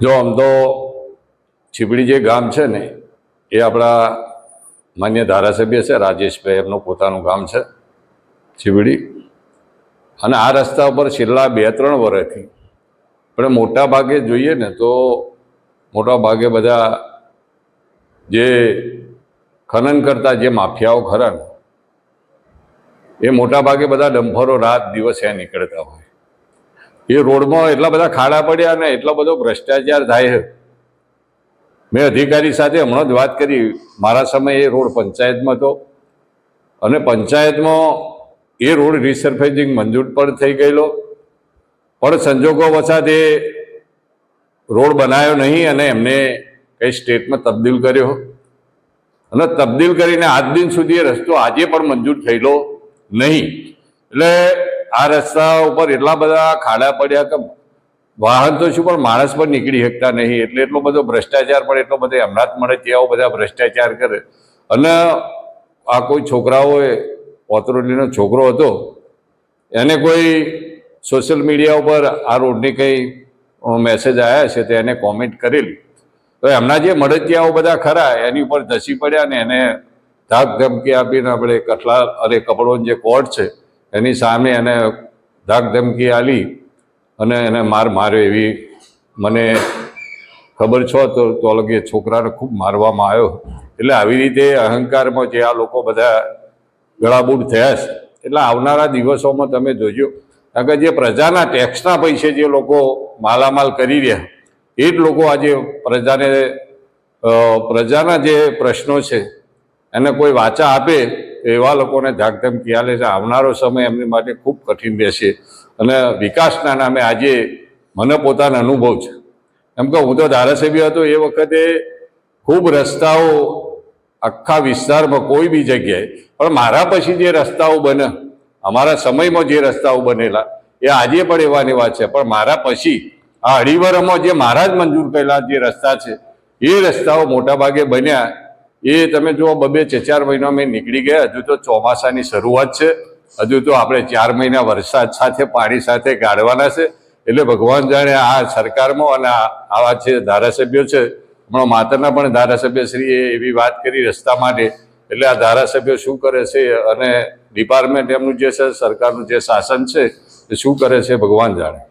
જો આમ તો છીપડી જે ગામ છે ને એ આપણા માન્ય ધારાસભ્ય છે રાજેશભાઈ, એમનું પોતાનું ગામ છે છીપડી. અને આ રસ્તા ઉપર છેલ્લા 2-3 વર્ષથી પણ મોટા ભાગે જોઈએ ને તો મોટા ભાગે બધા જે ખનન કરતા જે માફિયાઓ ખરા ને એ મોટા ભાગે બધા ડમ્ફરો રાત દિવસ નીકળતા હોય. એ રોડમાં એટલા બધા ખાડા પડ્યા ને એટલો બધો ભ્રષ્ટાચાર થાય છે. મેં અધિકારી સાથે હમણાં જ વાત કરી. મારા સમયે એ રોડ પંચાયતમાં હતો અને પંચાયતમાં એ રોડ રિસર્ફેસિંગ મંજૂર પણ થઈ ગયેલો, પણ સંજોગો વસાત એ રોડ બનાવ્યો નહીં અને એમને કઈ સ્ટેટમાં તબદીલ કર્યો અને તબદીલ કરીને આજ દિન સુધી એ રસ્તો આજે પણ મંજૂર થયેલો નહીં. એટલે આ રસ્તા ઉપર એટલા બધા ખાડા પડ્યા કે વાહન તો શું પણ માણસ પણ નીકળી શકતા નહીં. એટલે એટલો બધો ભ્રષ્ટાચાર પણ એટલો બધો એમના જ મળે તેવો બધા ભ્રષ્ટાચાર કરે. અને આ કોઈ છોકરાઓએ ઓથોરિટીનો છોકરો હતો, એને કોઈ સોશિયલ મીડિયા ઉપર આ રોડની કંઈ મેસેજ આવ્યા છે તો એને કોમેન્ટ કરેલી, તો એમના જે મળતિયાઓ બધા ખરા એની ઉપર ધસી પડ્યા ને એને ધાક ધમકી આપીને આપણે કપડોનો જે કોર્ટ છે એની સામે એને ધાક ધમકી આલી અને એને માર્યો એવી મને ખબર છો. તો લગે છોકરાને ખૂબ મારવામાં આવ્યો. એટલે આવી રીતે અહંકારમાં જે આ લોકો બધા ગળાબૂટ થયા છે. એટલે આવનારા દિવસોમાં તમે જોજો, કારણ કે જે પ્રજાના ટેક્સના પૈસે જે લોકો માલામાલ કરી રહ્યા એ જ લોકો આજે પ્રજાના જે પ્રશ્નો છે એને કોઈ વાચા આપે એવા લોકોને ધાકધમકી આલે છે. આવનારો સમય એમની માટે ખૂબ કઠિન રહેશે. અને વિકાસના નામે આજે મને પોતાનો અનુભવ છે. એમ કે હું તો ધારાસભ્ય હતો એ વખતે ખૂબ રસ્તાઓ આખા વિસ્તારમાં કોઈ બી જગ્યાએ, પણ મારા પછી જે રસ્તાઓ બને, અમારા સમયમાં જે રસ્તાઓ બનેલા એ આજે પણ એવાની વાત છે. પણ મારા પછી આ અઢીવરમાં જે મારા જ મંજૂર કરેલા જે રસ્તા છે એ રસ્તાઓ મોટાભાગે બન્યા. એ તમે જુઓ 2-4 મહિનામાં નીકળી ગયા. હજુ તો ચોમાસાની શરૂઆત છે. હજુ તો આપણે 4 મહિના વરસાદ સાથે પાણી સાથે ગાળવાના છે. એટલે ભગવાન જાણે આ સરકારમાં અને આવા જે ધારાસભ્યો છે, હમણાં માતરના પણ ધારાસભ્યશ્રીએ એવી વાત કરી રસ્તા માટે. એટલે આ ધારાસભ્યો શું કરે છે અને ડિપાર્ટમેન્ટ એમનું જે છે સરકારનું જે શાસન છે એ શું કરે છે ભગવાન જાણે.